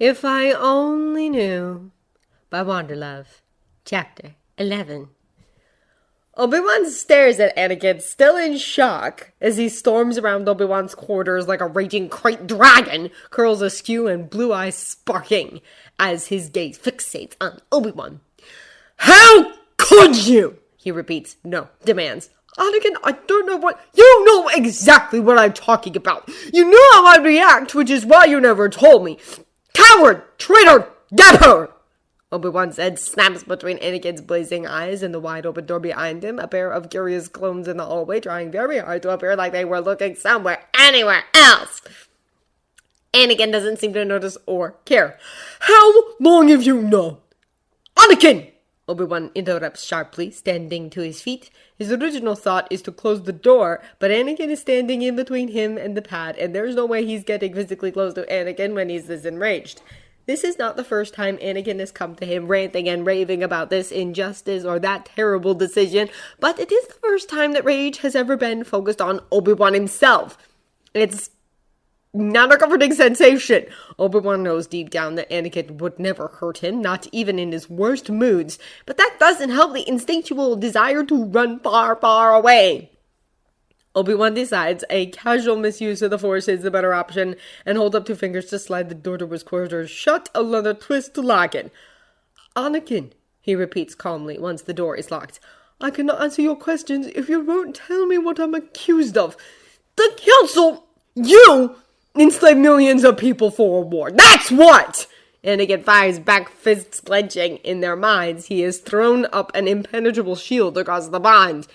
If I only knew. By Wanderlove. Chapter 11. Obi-Wan stares at Anakin, still in shock, as he storms around Obi-Wan's quarters like a raging great dragon, curls askew and blue eyes sparking, as his gaze fixates on Obi-Wan. How could you? He repeats. No, demands. Anakin, I don't know what— You know exactly what I'm talking about. You know how I react, which is why you never told me. Coward! Traitor! Dapper! Obi-Wan's head snaps between Anakin's blazing eyes and the wide-open door behind him, a pair of curious clones in the hallway trying very hard to appear like they were looking somewhere, anywhere else. Anakin doesn't seem to notice or care. How long have you known? Anakin! Obi-Wan interrupts sharply, standing to his feet. His original thought is to close the door, but Anakin is standing in between him and the pad, and there's no way he's getting physically close to Anakin when he's this enraged. This is not the first time Anakin has come to him ranting and raving about this injustice or that terrible decision, but it is the first time that rage has ever been focused on Obi-Wan himself. It's not a comforting sensation. Obi-Wan knows deep down that Anakin would never hurt him, not even in his worst moods, but that doesn't help the instinctual desire to run far, far away. Obi-Wan decides a casual misuse of the Force is the better option, and holds up two fingers to slide the door to his quarters shut, another twist to lock it. Anakin, he repeats calmly once the door is locked, I cannot answer your questions if you won't tell me what I'm accused of. The Council, you, enslaved millions of people for a war. That's what! Anakin fires back, fists clenching. In their minds, he has thrown up an impenetrable shield across the pond.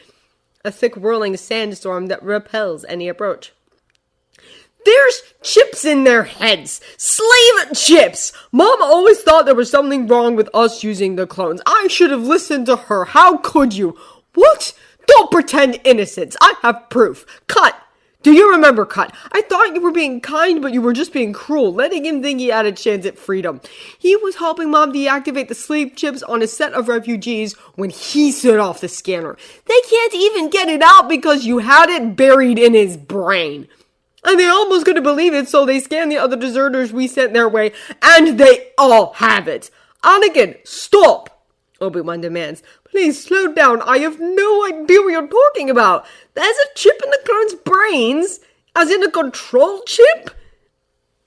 A thick whirling sandstorm that repels any approach. There's chips in their heads. Slave chips! Mom always thought there was something wrong with us using the clones. I should have listened to her. How could you? What? Don't pretend innocence. I have proof. Cut! Do you remember, Cut? I thought you were being kind, but you were just being cruel, letting him think he had a chance at freedom. He was helping Mom deactivate the slave chips on a set of refugees when he set off the scanner. They can't even get it out because you had it buried in his brain. And they almost couldn't believe it, so they scanned the other deserters we sent their way, and they all have it. Anakin, stop! Obi-Wan demands. Please slow down. I have no idea what you're talking about. There's a chip in the clone's brains? As in a control chip?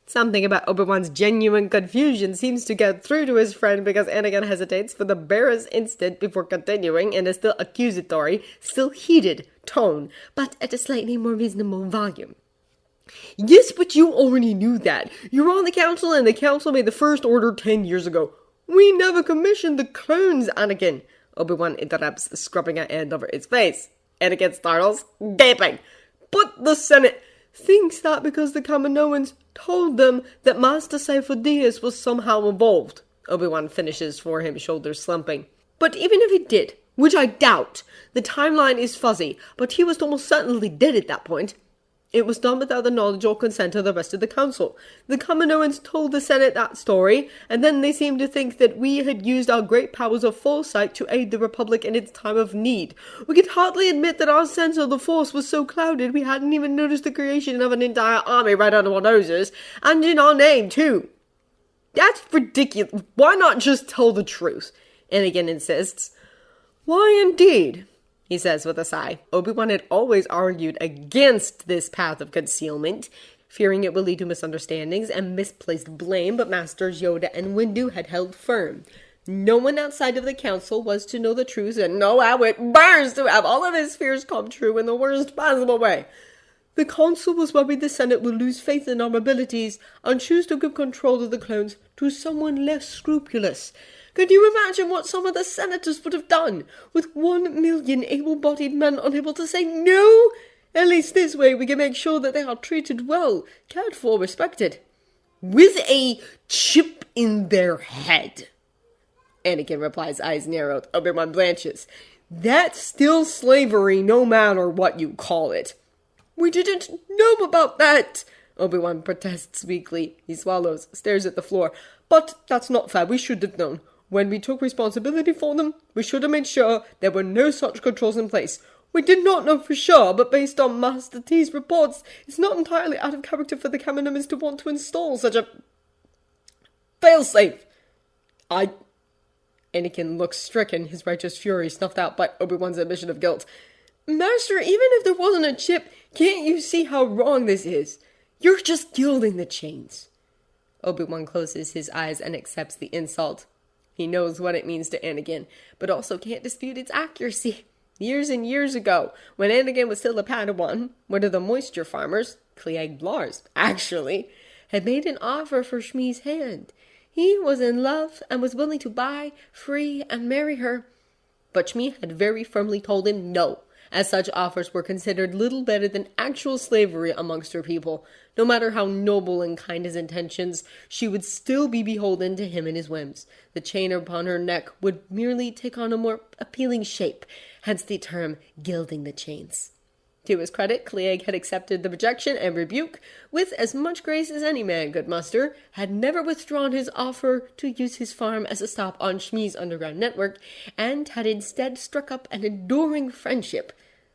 Something about Obi-Wan's genuine confusion seems to get through to his friend because Anakin hesitates for the barest instant before continuing in a still accusatory, still heated tone, but at a slightly more reasonable volume. Yes, but you already knew that. You were on the council and the council made the first order 10 years ago. We never commissioned the clones, Anakin. Obi-Wan interrupts, scrubbing a hand over his face. Anakin startles, gaping. But the Senate thinks that because the Kaminoans told them that Master Sifo-Dyas was somehow involved. Obi-Wan finishes for him, shoulders slumping. But even if he did, which I doubt, the timeline is fuzzy, but he was almost certainly dead at that point. It was done without the knowledge or consent of the rest of the council. The Kaminoans told the Senate that story, and then they seemed to think that we had used our great powers of foresight to aid the Republic in its time of need. We could hardly admit that our sense of the Force was so clouded we hadn't even noticed the creation of an entire army right under our noses, and in our name, too. That's ridiculous. Why not just tell the truth? Anakin insists. Why indeed? He says with a sigh. Obi-Wan had always argued against this path of concealment, fearing it would lead to misunderstandings and misplaced blame, but Masters Yoda and Windu had held firm. No one outside of the council was to know the truth and know how it burns to have all of his fears come true in the worst possible way. The council was worried the Senate would lose faith in our abilities and choose to give control of the clones to someone less scrupulous. Could you imagine what some of the senators would have done with 1 million able-bodied men unable to say no? At least this way we can make sure that they are treated well, cared for, respected. With a chip in their head. Anakin replies, eyes narrowed. Obi-Wan blanches. That's still slavery, no matter what you call it. We didn't know about that. Obi-Wan protests weakly. He swallows, stares at the floor. But that's not fair. We should have known. When we took responsibility for them, we should have made sure there were no such controls in place. We did not know for sure, but based on Master T's reports, it's not entirely out of character for the Kaminoans to want to install such a failsafe. Anakin looks stricken, his righteous fury snuffed out by Obi-Wan's admission of guilt. Master, even if there wasn't a chip, can't you see how wrong this is? You're just gilding the chains. Obi-Wan closes his eyes and accepts the insult. He knows what it means to Anakin, but also can't dispute its accuracy. Years and years ago, when Anakin was still a padawan, one of the moisture farmers, Cliegg Lars, actually, had made an offer for Shmi's hand. He was in love and was willing to buy, free, and marry her. But Shmi had very firmly told him no, as such offers were considered little better than actual slavery amongst her people. No matter how noble and kind his intentions, she would still be beholden to him and his whims. The chain upon her neck would merely take on a more appealing shape, hence the term gilding the chains. To his credit, Cliegg had accepted the rejection and rebuke with as much grace as any man could muster, had never withdrawn his offer to use his farm as a stop on Shmi's underground network, and had instead struck up an enduring friendship.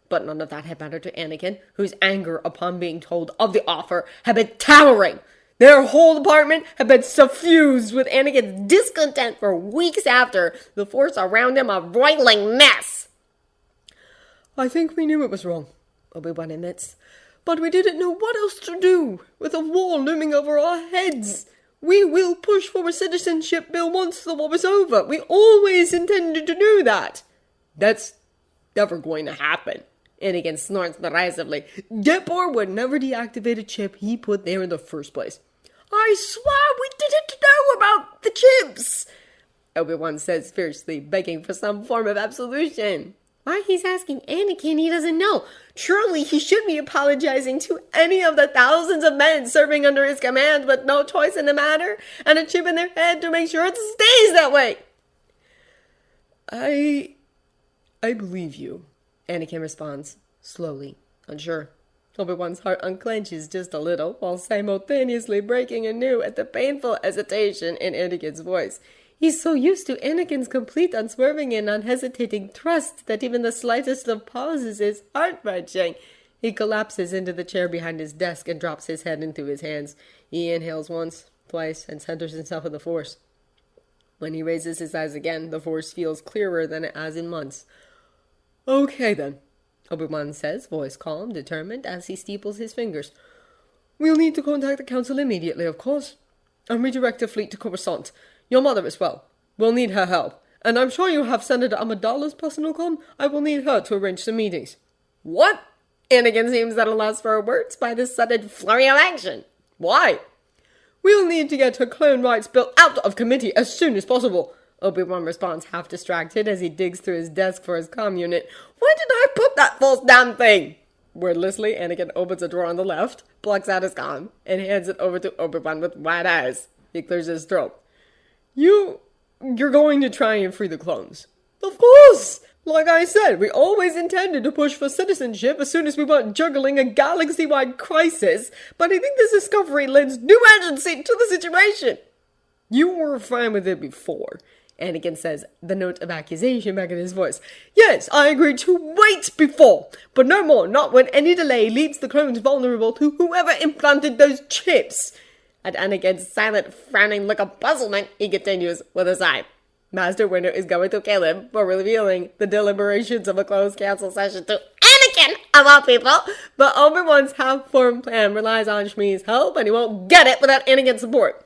But none of that had mattered to Anakin, whose anger upon being told of the offer had been towering. Their whole department had been suffused with Anakin's discontent for weeks after, the force around him a roiling mess. I think we knew it was wrong, Obi-Wan admits, but we didn't know what else to do, with a war looming over our heads. We will push for a citizenship bill once the war is over. We always intended to do that. That's never going to happen. Anakin snorts derisively. Gepor would never deactivate a chip he put there in the first place. I swear we didn't know about the chips, Obi-Wan says fiercely, begging for some form of absolution. Why he's asking Anakin he doesn't know. Truly, he should be apologizing to any of the thousands of men serving under his command with no choice in the matter, and a chip in their head to make sure it stays that way. I believe you, Anakin responds, slowly, unsure. Obi-Wan's heart unclenches just a little, while simultaneously breaking anew at the painful hesitation in Anakin's voice. He's so used to Anakin's complete unswerving and unhesitating trust that even the slightest of pauses is heart-wrenching. He collapses into the chair behind his desk and drops his head into his hands. He inhales once, twice, and centers himself in the Force. When he raises his eyes again, the Force feels clearer than it has in months. Okay then, Obi-Wan says, voice calm, determined, as he steeples his fingers. We'll need to contact the Council immediately, of course, and redirect the fleet to Coruscant. Your mother as well. We'll need her help. And I'm sure you have Senator Amidala's personal comm. I will need her to arrange some meetings. What? Anakin seems at a loss for words by this sudden flurry of action. Why? We'll need to get her clone rights bill out of committee as soon as possible. Obi-Wan responds half distracted as he digs through his desk for his comm unit. Where did I put that false damn thing? Wordlessly, Anakin opens a drawer on the left, plucks out his comm, and hands it over to Obi-Wan with wide eyes. He clears his throat. You're going to try and free the clones. Of course! Like I said, we always intended to push for citizenship as soon as we weren't juggling a galaxy-wide crisis, but I think this discovery lends new urgency to the situation. You were fine with it before, Anakin says, the note of accusation back in his voice. Yes, I agreed to wait before, but no more, not when any delay leaves the clones vulnerable to whoever implanted those chips. At Anakin's silent, frowning look of puzzlement, he continues with a sigh. Master Windu is going to kill him for revealing the deliberations of a closed council session to Anakin, of all people. But Obi-Wan's half-formed plan relies on Shmi's help, and he won't get it without Anakin's support.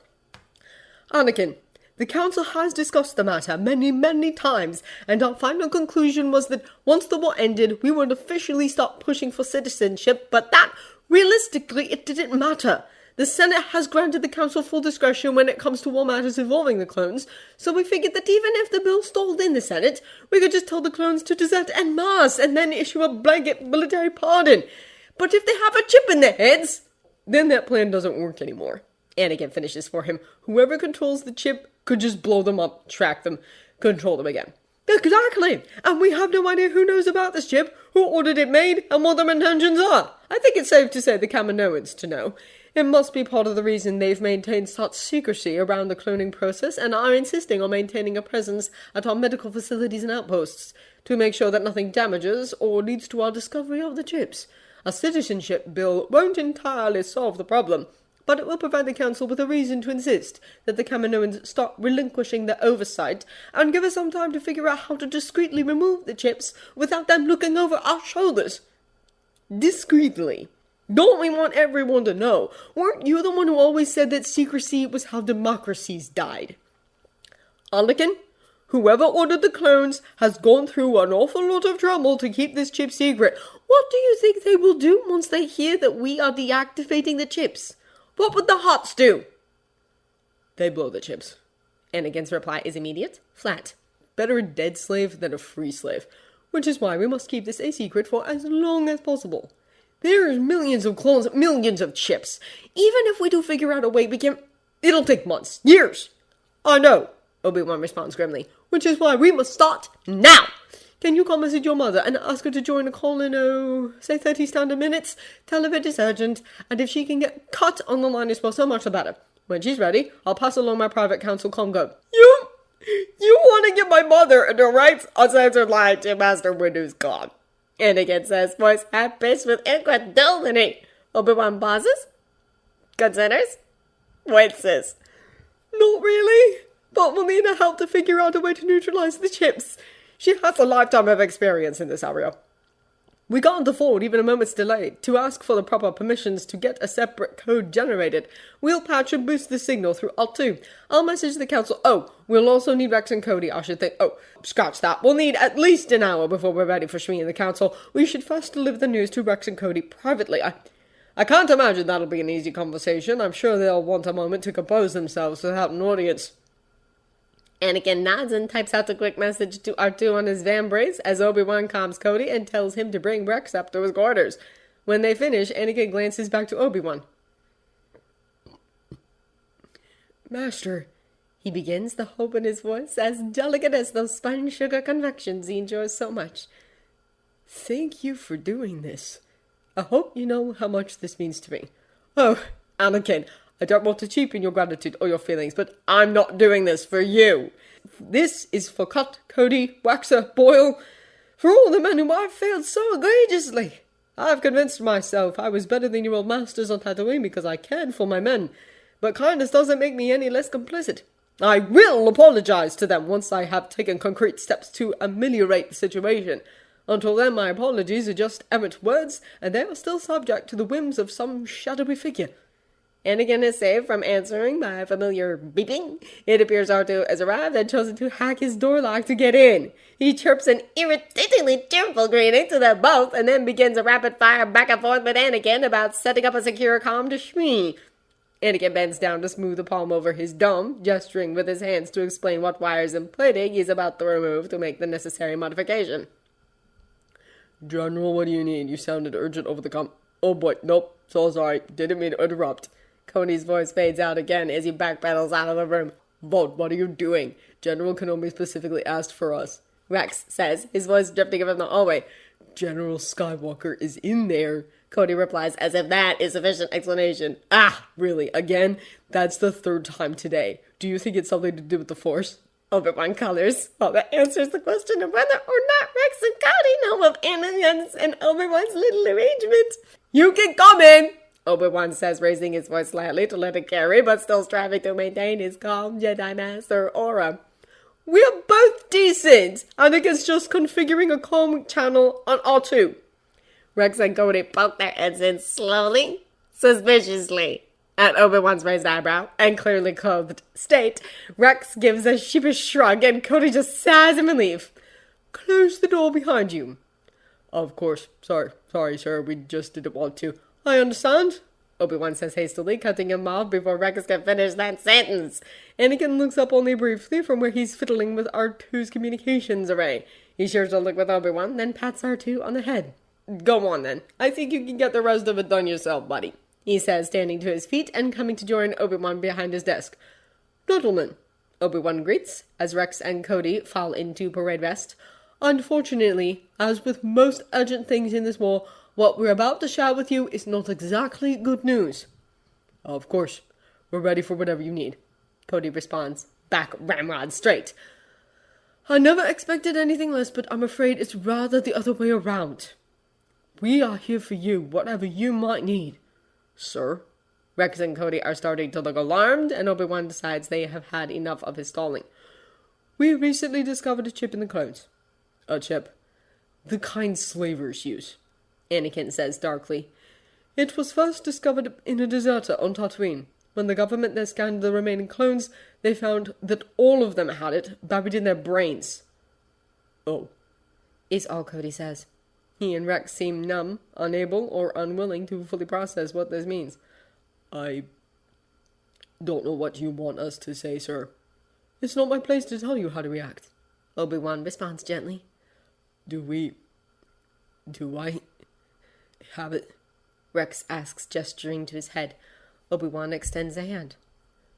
Anakin, the council has discussed the matter many, many times, and our final conclusion was that once the war ended, we would officially stop pushing for citizenship, but that, realistically, it didn't matter. The Senate has granted the Council full discretion when it comes to war matters involving the clones, so we figured that even if the bill stalled in the Senate, we could just tell the clones to desert en masse and then issue a blanket military pardon. But if they have a chip in their heads, then that plan doesn't work anymore. Anakin finishes for him. Whoever controls the chip could just blow them up, track them, control them again. Exactly! And we have no idea who knows about this chip, who ordered it made, and what their intentions are. I think it's safe to say the Kaminoans to know. It must be part of the reason they've maintained such secrecy around the cloning process and are insisting on maintaining a presence at our medical facilities and outposts to make sure that nothing damages or leads to our discovery of the chips. A citizenship bill won't entirely solve the problem, but it will provide the Council with a reason to insist that the Kaminoans start relinquishing their oversight and give us some time to figure out how to discreetly remove the chips without them looking over our shoulders. Discreetly. Don't we want everyone to know? Weren't you the one who always said that secrecy was how democracies died? Anakin, whoever ordered the clones has gone through an awful lot of trouble to keep this chip secret. What do you think they will do once they hear that we are deactivating the chips? What would the Hutts do? They blow the chips. Anakin's reply is immediate, flat. Better a dead slave than a free slave, which is why we must keep this a secret for as long as possible. There's millions of clones, millions of chips. Even if we do figure out a way, it'll take months, years. I know, Obi-Wan responds grimly, which is why we must start now. Can you call message your mother and ask her to join a call in, say 30 standard minutes? Tell her it is urgent, and if she can get cut on the line as well, so much the better. When she's ready, I'll pass along my private council comgo. You want to give my mother a direct, uncensored line to Master Windu's God. Anakin says, voice half-pitched with incredulity. Obi-Wan pauses, considers, winces. Not really, but we'll need her help to figure out a way to neutralize the chips. She has a lifetime of experience in this area. We can't afford even a moment's delay. To ask for the proper permissions to get a separate code generated, we'll patch and boost the signal through Alt 2. I'll message the council. Oh, we'll also need Rex and Cody, I should think. Oh, scratch that. We'll need at least an hour before we're ready for Shmi and the council. We should first deliver the news to Rex and Cody privately. I can't imagine that'll be an easy conversation. I'm sure they'll want a moment to compose themselves without an audience. Anakin nods and types out a quick message to R2 on his vambrace as Obi-Wan calms Cody and tells him to bring Rex up to his quarters. When they finish, Anakin glances back to Obi-Wan. Master, he begins, the hope in his voice as delicate as those spun sugar confections he enjoys so much. Thank you for doing this. I hope you know how much this means to me. Oh, Anakin, I don't want to cheapen your gratitude or your feelings, but I'm not doing this for you. This is for Cut, Cody, Waxer, Boyle, for all the men whom I've failed so egregiously. I've convinced myself I was better than your old masters on Tatooine because I cared for my men, but kindness doesn't make me any less complicit. I will apologize to them once I have taken concrete steps to ameliorate the situation. Until then, my apologies are just errant words, and they are still subject to the whims of some shadowy figure. Anakin is saved from answering by a familiar beeping. It appears R2 has arrived and chosen to hack his door lock to get in. He chirps an irritatingly cheerful greeting to them both and then begins a rapid-fire back and forth with Anakin about setting up a secure comm to Shmi. Anakin bends down to smooth the palm over his dome, gesturing with his hands to explain what wires and plating he's about to remove to make the necessary modification. General, what do you need? You sounded urgent over the comm. Oh boy, nope, so sorry, didn't mean to interrupt. Cody's voice fades out again as he backpedals out of the room. Vought, what are you doing? General Kenobi specifically asked for us. Rex says, his voice drifting from the hallway. General Skywalker is in there. Cody replies as if that is sufficient explanation. Ah, really, again? That's the third time today. Do you think it's something to do with the Force? Obi-Wan colors. Well, that answers the question of whether or not Rex and Cody know of Anakin's and Obi-Wan's little arrangement. You can come in, Obi-Wan says, raising his voice slightly to let it carry, but still striving to maintain his calm Jedi Master aura. We're both decent. Anakin's just configuring a comm channel on R2. Rex and Cody poke their heads in slowly, suspiciously, at Obi-Wan's raised eyebrow and clearly clothed state. Rex gives a sheepish shrug and Cody just sighs in relief. Close the door behind you. Of course. Sorry, sir. We just didn't want to. I understand, Obi-Wan says hastily, cutting him off before Rex can finish that sentence. Anakin looks up only briefly from where he's fiddling with R2's communications array. He shares a look with Obi-Wan, then pats R2 on the head. Go on, then. I think you can get the rest of it done yourself, buddy, he says, standing to his feet and coming to join Obi-Wan behind his desk. Gentlemen, Obi-Wan greets, as Rex and Cody fall into parade rest. Unfortunately, as with most urgent things in this war, what we're about to share with you is not exactly good news. Of course. We're ready for whatever you need, Cody responds, back ramrod straight. I never expected anything less, but I'm afraid it's rather the other way around. We are here for you, whatever you might need. Sir? Rex and Cody are starting to look alarmed, and Obi-Wan decides they have had enough of his stalling. We recently discovered a chip in the clones. A chip. The kind slavers use, Anakin says darkly. It was first discovered in a deserter on Tatooine. When the government then scanned the remaining clones, they found that all of them had it buried in their brains. Oh, is all Cody says. He and Rex seem numb, unable or unwilling to fully process what this means. I don't know what you want us to say, sir. It's not my place to tell you how to react, Obi-Wan responds gently. Do I have it? Rex asks, gesturing to his head. Obi-Wan extends a hand.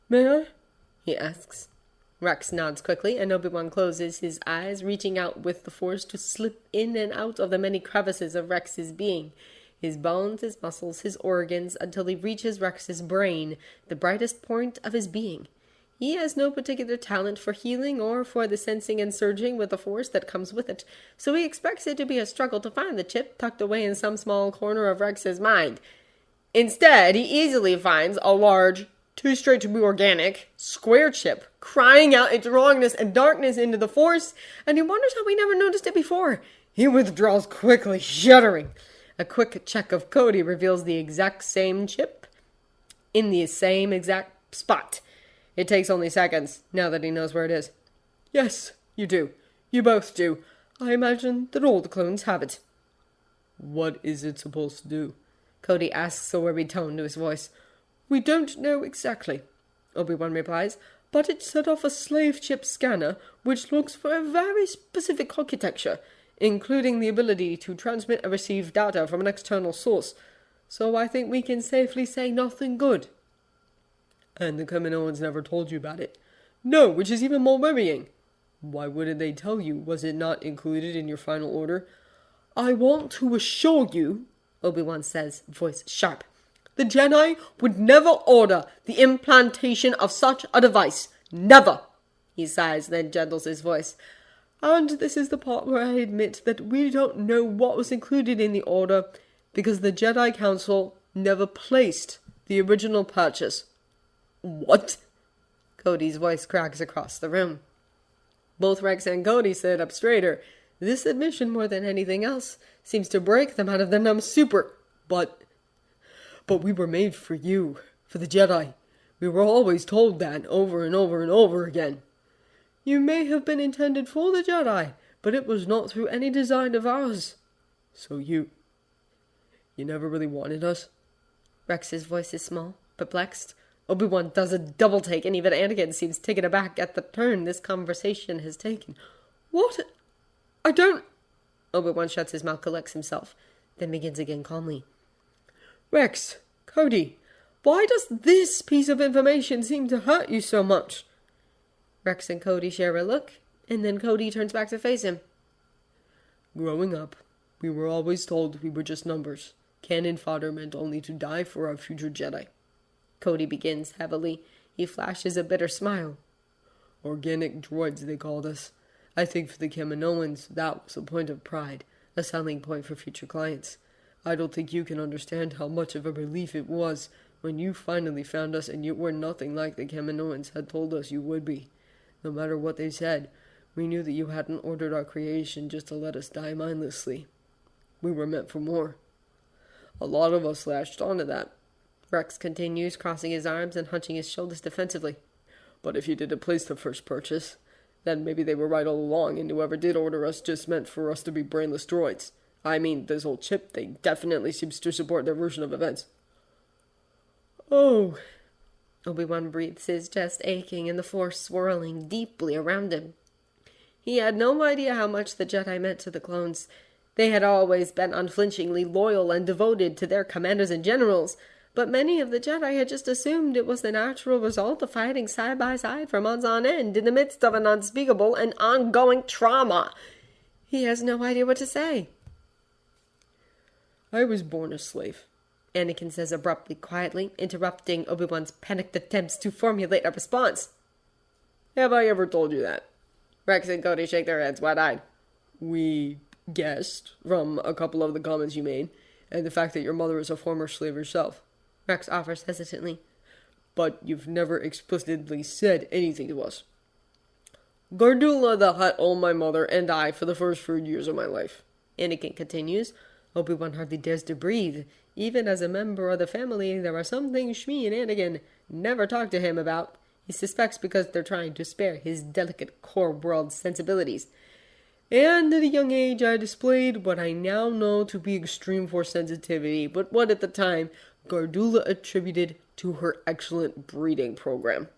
May I? He asks. Rex nods quickly, and Obi-Wan closes his eyes, reaching out with the Force to slip in and out of the many crevices of Rex's being. His bones, his muscles, his organs, until he reaches Rex's brain, the brightest point of his being. He has no particular talent for healing or for the sensing and surging with the Force that comes with it, so he expects it to be a struggle to find the chip tucked away in some small corner of Rex's mind. Instead, he easily finds a large, too straight to be organic, square chip, crying out its wrongness and darkness into the Force, and he wonders how he never noticed it before. He withdraws quickly, shuddering. A quick check of Cody reveals the exact same chip in the same exact spot. It takes only seconds, now that he knows where it is. Yes, you do. You both do. I imagine that all the clones have it. What is it supposed to do? Cody asks, a worried tone to his voice. We don't know exactly, Obi-Wan replies, but it set off a slave chip scanner which looks for a very specific architecture, including the ability to transmit and receive data from an external source. So I think we can safely say nothing good. And the Kaminoans never told you about it? No, which is even more worrying. Why wouldn't they tell you? Was it not included in your final order? I want to assure you, Obi-Wan says, voice sharp, the Jedi would never order the implantation of such a device. Never! He sighs, then gentles his voice. And this is the part where I admit that we don't know what was included in the order because the Jedi Council never placed the original purchase. What? Cody's voice cracks across the room. Both Rex and Cody sit up straighter. This admission, more than anything else, seems to break them out of their numb stupor. But we were made for you, for the Jedi. We were always told that over and over and over again. You may have been intended for the Jedi, but it was not through any design of ours. So you never really wanted us? Rex's voice is small, perplexed. Obi-Wan does a double take, and even Anakin seems taken aback at the turn this conversation has taken. What? I don't... Obi-Wan shuts his mouth, collects himself, then begins again calmly. Rex, Cody, why does this piece of information seem to hurt you so much? Rex and Cody share a look, and then Cody turns back to face him. Growing up, we were always told we were just numbers. Cannon fodder meant only to die for our future Jedi. Cody begins heavily. He flashes a bitter smile. Organic droids, they called us. I think for the Kaminoans, that was a point of pride, a selling point for future clients. I don't think you can understand how much of a relief it was when you finally found us and you were nothing like the Kaminoans had told us you would be. No matter what they said, we knew that you hadn't ordered our creation just to let us die mindlessly. We were meant for more. A lot of us latched onto that. Rex continues, crossing his arms and hunching his shoulders defensively. But if you didn't place the first purchase, then maybe they were right all along, and whoever did order us just meant for us to be brainless droids. I mean, this whole chip thing definitely seems to support their version of events. Oh. Obi-Wan breathes, his chest aching and the Force swirling deeply around him. He had no idea how much the Jedi meant to the clones. They had always been unflinchingly loyal and devoted to their commanders and generals, but many of the Jedi had just assumed it was the natural result of fighting side by side for months on end in the midst of an unspeakable and ongoing trauma. He has no idea what to say. I was born a slave, Anakin says abruptly, quietly, interrupting Obi-Wan's panicked attempts to formulate a response. Have I ever told you that? Rex and Cody shake their heads, wide-eyed. We guessed from a couple of the comments you made, and the fact that your mother is a former slave herself. Rex offers hesitantly. But you've never explicitly said anything to us. Gardula the Hutt owned my mother and I for the first few years of my life. Anakin continues. Obi-Wan hardly dares to breathe. Even as a member of the family, there are some things Shmi and Anakin never talk to him about. He suspects because they're trying to spare his delicate core world sensibilities. And at a young age I displayed what I now know to be extreme force sensitivity, but what at the time Gardula attributed to her excellent breeding program.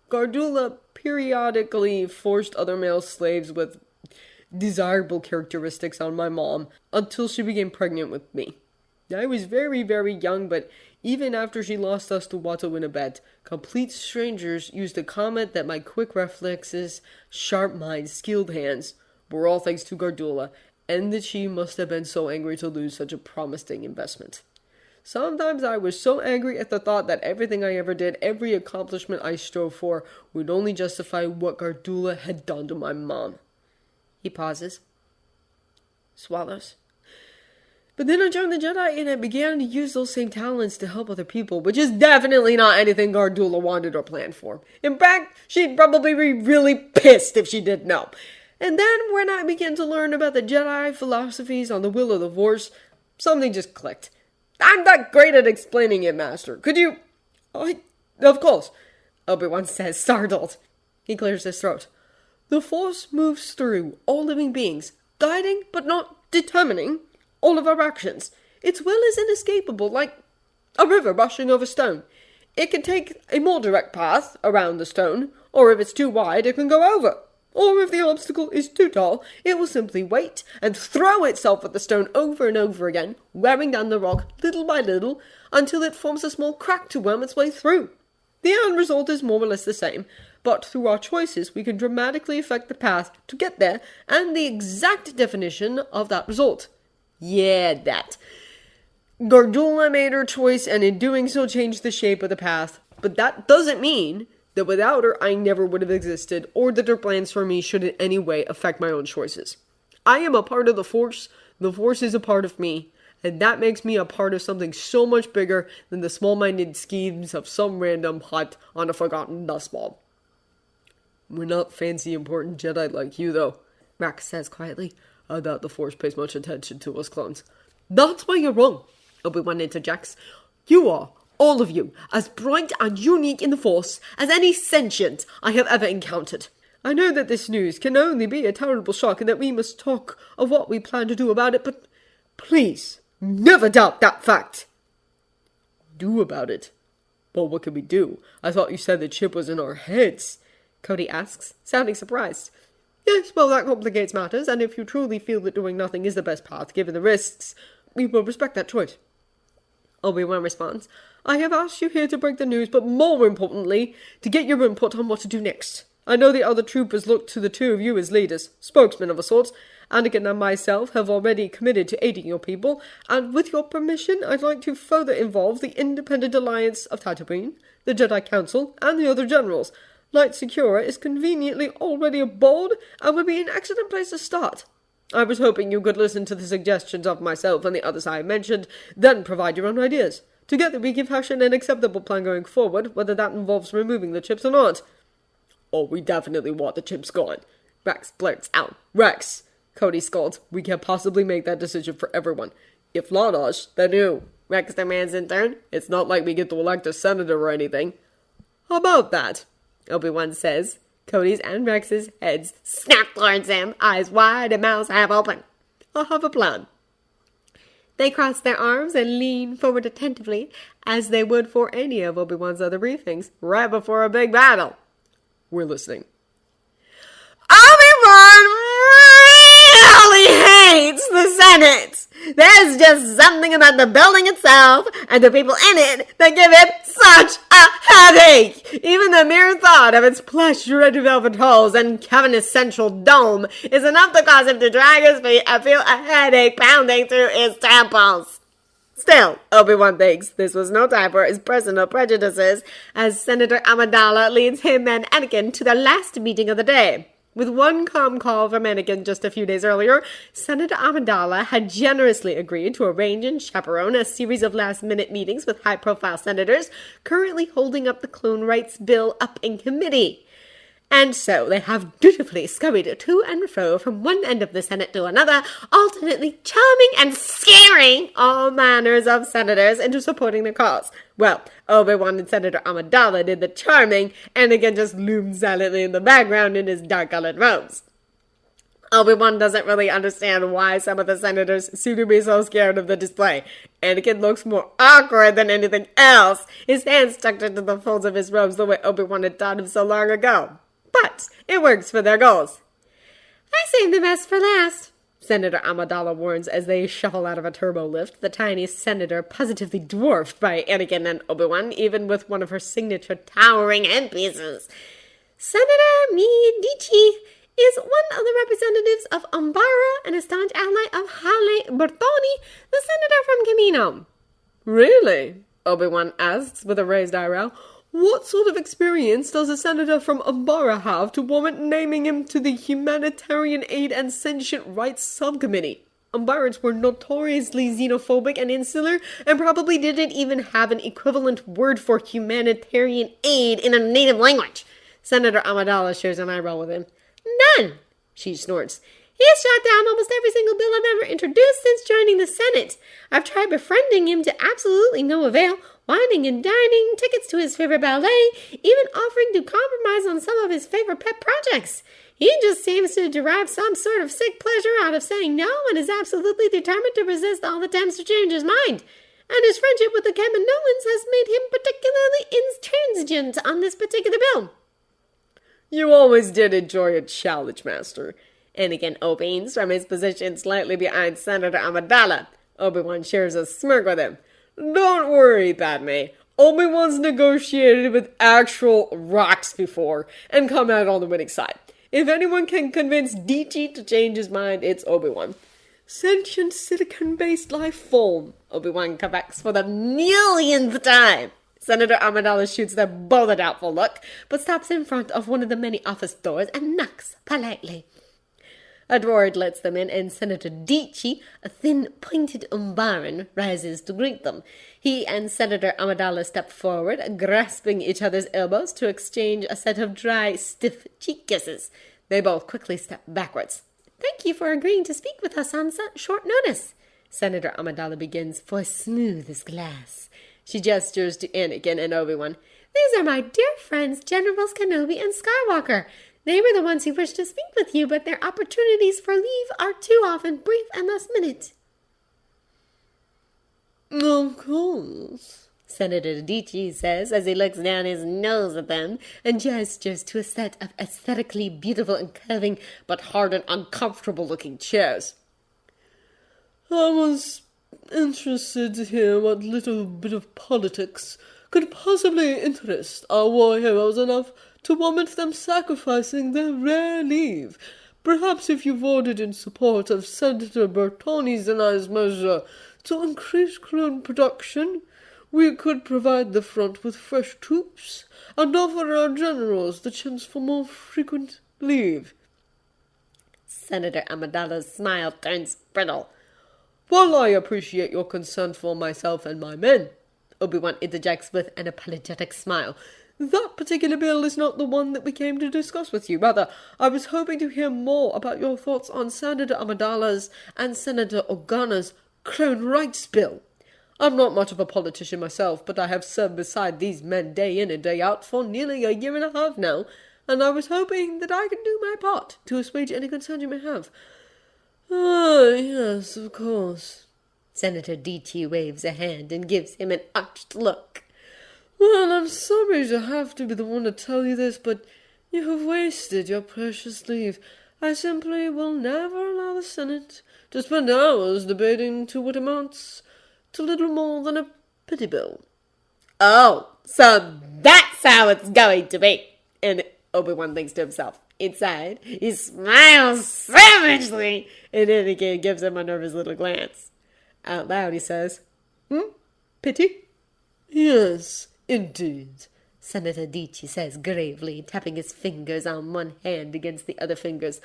Gardula periodically forced other male slaves with desirable characteristics on my mom until she became pregnant with me. I was very, very young, but even after she lost us to Watto in a bet, complete strangers used to comment that my quick reflexes, sharp mind, skilled hands were all thanks to Gardula, and that she must have been so angry to lose such a promising investment. Sometimes I was so angry at the thought that everything I ever did, every accomplishment I strove for, would only justify what Gardula had done to my mom. He pauses. Swallows. But then I joined the Jedi and I began to use those same talents to help other people, which is definitely not anything Gardula wanted or planned for. In fact, she'd probably be really pissed if she didn't know. And then when I began to learn about the Jedi philosophies on the will of the Force, something just clicked. I'm not great at explaining it, Master. Could you... Of course, Obi-Wan says, startled. He clears his throat. The Force moves through all living beings, guiding but not determining all of our actions. Its will is inescapable, like a river rushing over stone. It can take a more direct path around the stone, or if it's too wide, it can go over. Or if the obstacle is too tall, it will simply wait and throw itself at the stone over and over again, wearing down the rock little by little until it forms a small crack to worm its way through. The end result is more or less the same, but through our choices we can dramatically affect the path to get there and the exact definition of that result. Yeah, that. Gardula made her choice and in doing so changed the shape of the path, but that doesn't mean that without her, I never would have existed, or that her plans for me should in any way affect my own choices. I am a part of the Force is a part of me, and that makes me a part of something so much bigger than the small-minded schemes of some random Hutt on a forgotten dust ball. We're not fancy important Jedi like you, though, Rex says quietly. I doubt the Force pays much attention to us clones. That's why you're wrong, Obi-Wan interjects. You are, all of you, as bright and unique in the Force as any sentient I have ever encountered. I know that this news can only be a terrible shock and that we must talk of what we plan to do about it, but please, never doubt that fact. Do about it? Well, what can we do? I thought you said the chip was in our heads, Cody asks, sounding surprised. Yes, well, that complicates matters, and if you truly feel that doing nothing is the best path, given the risks, we will respect that choice. Obi-Wan responds, I have asked you here to break the news, but more importantly, to get your input on what to do next. I know the other troopers look to the two of you as leaders, spokesmen of a sort. Anakin and myself have already committed to aiding your people, and with your permission, I'd like to further involve the Independent Alliance of Tatooine, the Jedi Council, and the other generals. Light Secura is conveniently already aboard, and would be an excellent place to start. I was hoping you could listen to the suggestions of myself and the others I have mentioned, then provide your own ideas. Together we can fashion an acceptable plan going forward, whether that involves removing the chips or not. Oh, we definitely want the chips gone, Rex blurts out. Rex, Cody scolds, we can't possibly make that decision for everyone. If not us, then who? Rex demands in turn. It's not like we get to elect a senator or anything. How about that? Obi-Wan says. Cody's and Rex's heads snap towards him, eyes wide and mouths half open. I have a plan. They cross their arms and lean forward attentively, as they would for any of Obi-Wan's other briefings, right before a big battle. We're listening. Obi-Wan really hates the Senate. There's just something about the building itself and the people in it that give it such a headache. Even the mere thought of its plush red velvet halls and cavernous central dome is enough to cause him to drag his feet and feel a headache pounding through his temples. Still, Obi-Wan thinks this was no time for his personal prejudices, as Senator Amidala leads him and Anakin to their last meeting of the day. With one calm call from Anakin just a few days earlier, Senator Amidala had generously agreed to arrange and chaperone a series of last-minute meetings with high-profile senators currently holding up the Clone Rights Bill up in committee. And so they have dutifully scurried to and fro from one end of the Senate to another, alternately charming and scaring all manners of senators into supporting the cause. Well, Obi-Wan and Senator Amidala did the charming, and again just loomed silently in the background in his dark-colored robes. Obi-Wan doesn't really understand why some of the senators seem to be so scared of the display. Anakin looks more awkward than anything else, his hands tucked into the folds of his robes the way Obi-Wan had taught him so long ago. But it works for their goals. I saved the best for last, Senator Amidala warns as they shuffle out of a turbo lift, the tiny senator positively dwarfed by Anakin and Obi-Wan, even with one of her signature towering headpieces. Senator Medici is one of the representatives of Umbara and a staunch ally of Haile Bertoni, the senator from Camino. Really? Obi-Wan asks with a raised eyebrow. What sort of experience does a senator from Umbara have to warrant naming him to the Humanitarian Aid and Sentient Rights Subcommittee? Umbarans were notoriously xenophobic and insular, and probably didn't even have an equivalent word for humanitarian aid in a native language. Senator Amidala shares an eyebrow with him. None, she snorts. He has shot down almost every single bill I've ever introduced since joining the Senate. I've tried befriending him to absolutely no avail, wining and dining, tickets to his favorite ballet, even offering to compromise on some of his favorite pet projects. He just seems to derive some sort of sick pleasure out of saying no and is absolutely determined to resist all attempts to change his mind. And his friendship with the Kaminoans has made him particularly intransigent on this particular bill. You always did enjoy a challenge, Master. Anakin opines from his position slightly behind Senator Amidala. Obi-Wan shares a smirk with him. Don't worry, Padme. Obi-Wan's negotiated with actual rocks before and come out on the winning side. If anyone can convince DG to change his mind, it's Obi-Wan. Sentient silicon-based life form, Obi-Wan corrects for the millionth time. Senator Amidala shoots them both a doubtful look, but stops in front of one of the many office doors and knocks politely. A droid lets them in, and Senator Dici, a thin, pointed Umbaran, rises to greet them. He and Senator Amidala step forward, grasping each other's elbows to exchange a set of dry, stiff cheek kisses. They both quickly step backwards. Thank you for agreeing to speak with us on such short notice. Senator Amidala begins, voice smooth as glass. She gestures to Anakin and Obi-Wan. These are my dear friends, Generals Kenobi and Skywalker. They were the ones who wished to speak with you, but their opportunities for leave are too often brief and last minute. Of course, Senator Dici says as he looks down his nose at them and gestures to a set of aesthetically beautiful and curving but hard and uncomfortable-looking chairs. I was interested to hear what little bit of politics could possibly interest our war heroes enough to warrant them sacrificing their rare leave. Perhaps if you voted in support of Senator Bertoni's and I's measure to increase clone production, we could provide the front with fresh troops and offer our generals the chance for more frequent leave. Senator Amidala's smile turns brittle. While I appreciate your concern for myself and my men, Obi-Wan interjects with an apologetic smile, that particular bill is not the one that we came to discuss with you. Rather, I was hoping to hear more about your thoughts on Senator Amidala's and Senator Organa's Clone Rights Bill. I'm not much of a politician myself, but I have served beside these men day in and day out for nearly a year and a half now, and I was hoping that I could do my part to assuage any concern you may have. Ah, yes, of course. Senator D.T. waves a hand and gives him an arched look. Well, I'm sorry to have to be the one to tell you this, but you have wasted your precious leave. I simply will never allow the Senate to spend hours debating to what amounts to little more than a pity bill. Oh, so that's how it's going to be. And Obi-Wan thinks to himself. Inside, he smiles savagely, and Anakin gives him a nervous little glance. Out loud, he says, Pity? Yes, indeed, Senator Dici says gravely, tapping his fingers on one hand against the other fingers.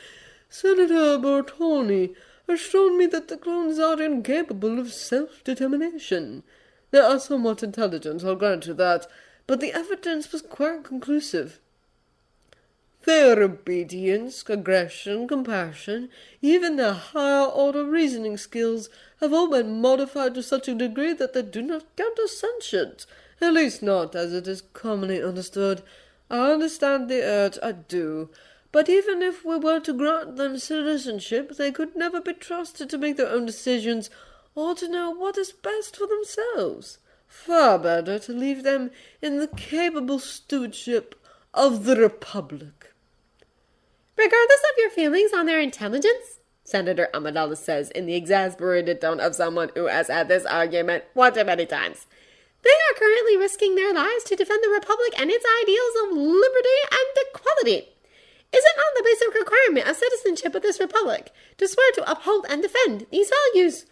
Senator Bertoni has shown me that the clones are incapable of self-determination. They are somewhat intelligent, I'll grant you that, but the evidence was quite conclusive. Their obedience, aggression, compassion, even their higher-order reasoning skills have all been modified to such a degree that they do not count as sentient, at least not as it is commonly understood. I understand the urge, I do, but even if we were to grant them citizenship, they could never be trusted to make their own decisions or to know what is best for themselves. Far better to leave them in the capable stewardship of the Republic. Regardless of your feelings on their intelligence, Senator Amidala says in the exasperated tone of someone who has had this argument one too many times, they are currently risking their lives to defend the Republic and its ideals of liberty and equality. Is it not the basic requirement of citizenship of this Republic to swear to uphold and defend these values?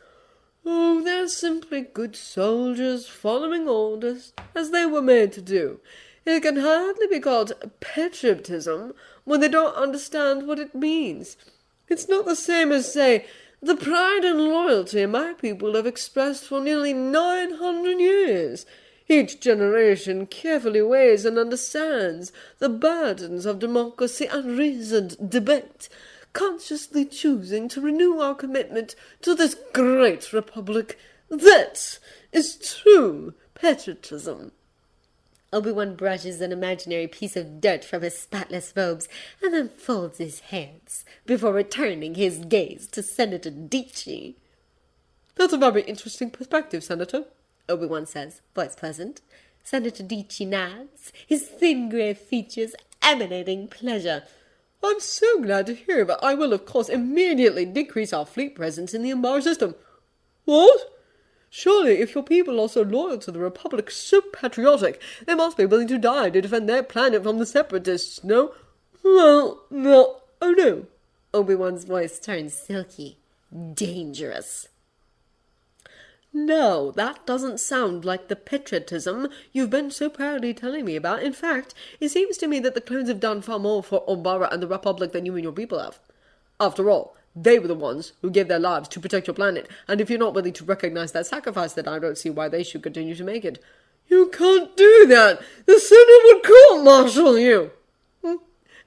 Oh, they're simply good soldiers following orders, as they were made to do. It can hardly be called patriotism when they don't understand what it means. It's not the same as, say, the pride and loyalty my people have expressed for nearly 900 years. Each generation carefully weighs and understands the burdens of democracy and reasoned debate, consciously choosing to renew our commitment to this great republic. That is true patriotism. Obi-Wan brushes an imaginary piece of dirt from his spotless robes and then folds his hands before returning his gaze to Senator Dici. That's a very interesting perspective, Senator, Obi-Wan says, voice pleasant. Senator Dici nods, his thin grey features emanating pleasure. I'm so glad to hear that. I will, of course, immediately decrease our fleet presence in the Embar system. What? Surely, if your people are so loyal to the Republic, so patriotic, they must be willing to die to defend their planet from the Separatists, no? Well, no. Oh, no. Obi-Wan's voice turns silky. Dangerous. No, that doesn't sound like the patriotism you've been so proudly telling me about. In fact, it seems to me that the clones have done far more for Umbara and the Republic than you and your people have. After all, they were the ones who gave their lives to protect your planet, and if you're not willing to recognize that sacrifice, then I don't see why they should continue to make it. You can't do that! The Senate would court-martial you!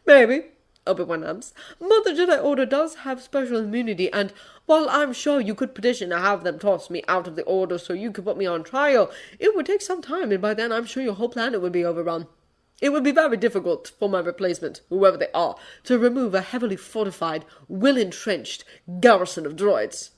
Maybe, Obi-Wan nods. But the Jedi Order does have special immunity, and while I'm sure you could petition to have them toss me out of the Order so you could put me on trial, it would take some time, and by then I'm sure your whole planet would be overrun. It would be very difficult for my replacement, whoever they are, to remove a heavily fortified, well-entrenched garrison of droids.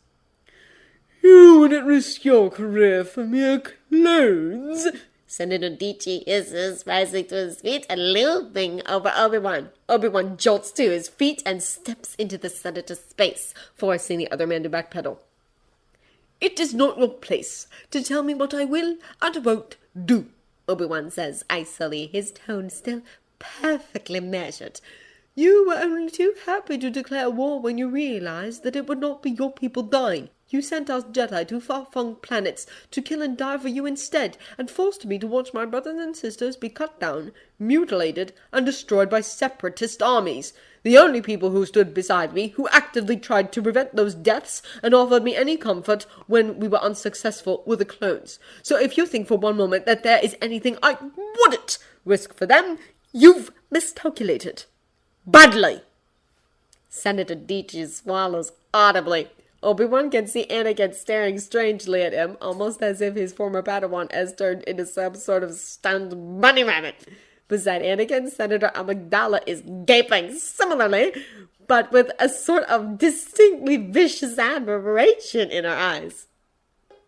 You wouldn't risk your career for mere clothes. Senator Dici is rising to his feet and looming over Obi-Wan. Obi-Wan jolts to his feet and steps into the senator's space, forcing the other man to backpedal. It is not your place to tell me what I will and won't do, Obi-Wan says icily, his tone still perfectly measured. You were only too happy to declare war when you realized that it would not be your people dying. You sent us Jedi to far-flung planets to kill and die for you instead, and forced me to watch my brothers and sisters be cut down, mutilated, and destroyed by separatist armies. The only people who stood beside me, who actively tried to prevent those deaths, and offered me any comfort when we were unsuccessful, were the clones. So if you think for one moment that there is anything I wouldn't risk for them, you've miscalculated. Badly. Senator Dici swallows audibly. Obi-Wan can see Anakin staring strangely at him, almost as if his former padawan has turned into some sort of stunned bunny rabbit. Beside Anakin, Senator Amidala is gaping similarly, but with a sort of distinctly vicious admiration in her eyes.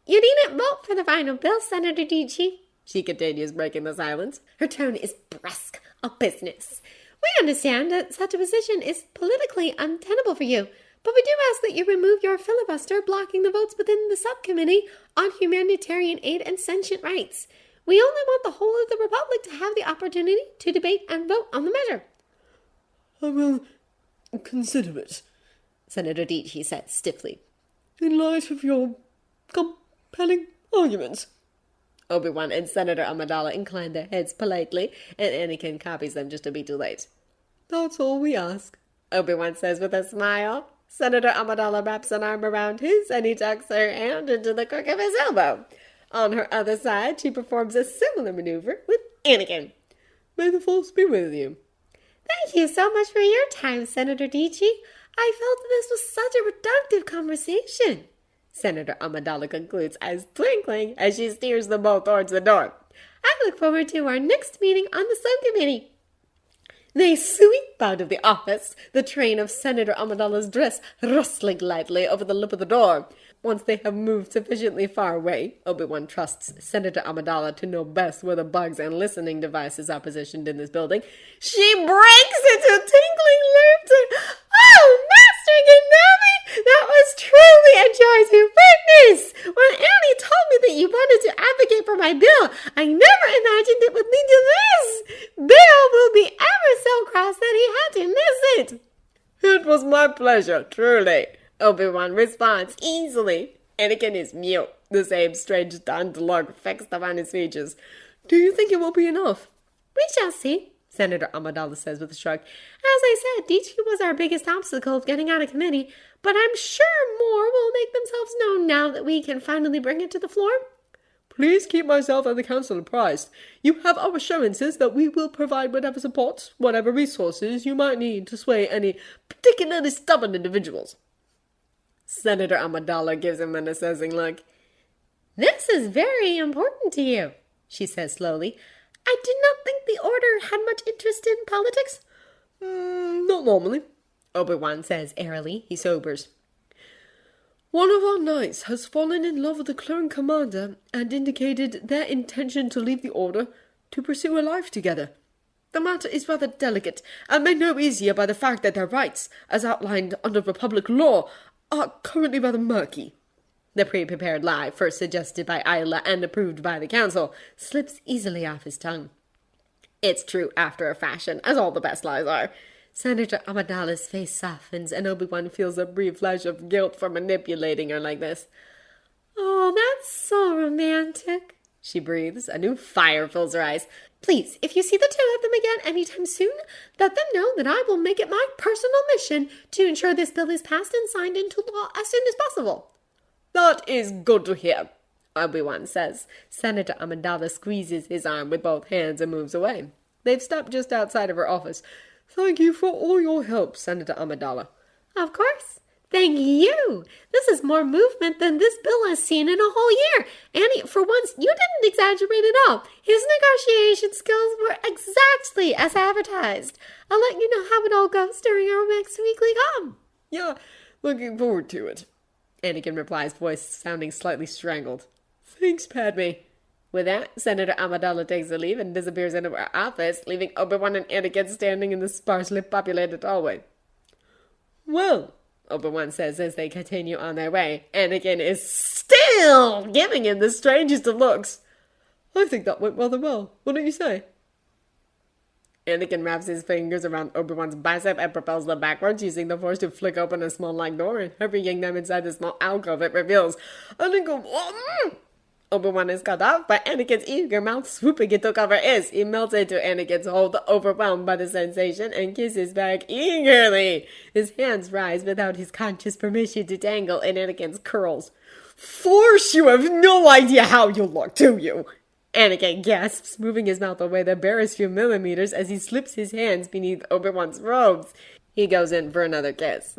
You needn't vote for the final bill, Senator Dici, she continues, breaking the silence. Her tone is brusque, a business. We understand that such a position is politically untenable for you, but we do ask that you remove your filibuster blocking the votes within the subcommittee on humanitarian aid and sentient rights. We only want the whole of the Republic to have the opportunity to debate and vote on the measure. I will consider it, Senator Dici said stiffly. In light of your compelling arguments. Obi-Wan and Senator Amidala incline their heads politely, and Anakin copies them just to be too late. "That's all we ask," Obi-Wan says with a smile. Senator Amidala wraps an arm around his, and he tucks her hand into the crook of his elbow. On her other side, she performs a similar maneuver with Anakin. "May the Force be with you." Thank you so much for your time, Senator Dici. I felt this was such a productive conversation. Senator Amidala concludes, eyes twinkling as she steers them both towards the door. I look forward to our next meeting on the subcommittee. They sweep out of the office, the train of Senator Amidala's dress rustling lightly over the lip of the door. Once they have moved sufficiently far away, Obi-Wan trusts Senator Amidala to know best where the bugs and listening devices are positioned in this building. She breaks into tinkling laughter. "Oh, Master Kenobi, that was truly a joy to witness! When Annie told me that you wanted to advocate for my bill, I never imagined it would lead to this. Bill will be ever so cross that he had to miss it." "It was my pleasure, truly," Obi-Wan responds easily. Anakin is mute, the same strange stunned look fixed upon his features. "Do you think it will be enough?" "We shall see," Senator Amidala says with a shrug. "As I said, Dici was our biggest obstacle of getting out of committee, but I'm sure more will make themselves known now that we can finally bring it to the floor." "Please keep myself and the council apprised. You have our assurances that we will provide whatever support, whatever resources you might need to sway any particularly stubborn individuals." Senator Amidala gives him an assessing look. "This is very important to you," she says slowly. "I did not think the Order had much interest in politics." Not normally," Obi-Wan says airily. He sobers. "One of our knights has fallen in love with the clone commander and indicated their intention to leave the Order to pursue a life together. The matter is rather delicate and made no easier by the fact that their rights, as outlined under Republic law, are currently rather murky." The pre-prepared lie, first suggested by Isla and approved by the council, slips easily off his tongue. It's true after a fashion, as all the best lies are. Senator Amidala's face softens, and Obi-Wan feels a brief flash of guilt for manipulating her like this. "Oh, that's so romantic," she breathes. A new fire fills her eyes. "Please, if you see the two of them again anytime soon, let them know that I will make it my personal mission to ensure this bill is passed and signed into law as soon as possible." "That is good to hear," Obi-Wan says. Senator Amidala squeezes his arm with both hands and moves away. They've stopped just outside of her office. "Thank you for all your help, Senator Amidala." "Of course. Thank you. This is more movement than this bill has seen in a whole year. Annie, for once, you didn't exaggerate at all. His negotiation skills were exactly as advertised. I'll let you know how it all goes during our next weekly com." "Yeah, looking forward to it," Anakin replies, voice sounding slightly strangled. "Thanks, Padme." With that, Senator Amidala takes a leave and disappears into her office, leaving Obi-Wan and Anakin standing in the sparsely populated hallway. "Well," Obi-Wan says as they continue on their way. Anakin is still giving him the strangest of looks. "I think that went rather well. What do you say?" Anakin wraps his fingers around Obi-Wan's bicep and propels them backwards, using the Force to flick open a small locked door and hurrying them inside the small alcove it reveals. Obi-Wan is cut off by Anakin's eager mouth swooping into cover his. He melts into Anakin's hold, overwhelmed by the sensation, and kisses back eagerly. His hands rise without his conscious permission to tangle in Anakin's curls. "Force, you have no idea how you look, do you?" Anakin gasps, moving his mouth away the barest few millimeters as he slips his hands beneath Obi-Wan's robes. He goes in for another kiss.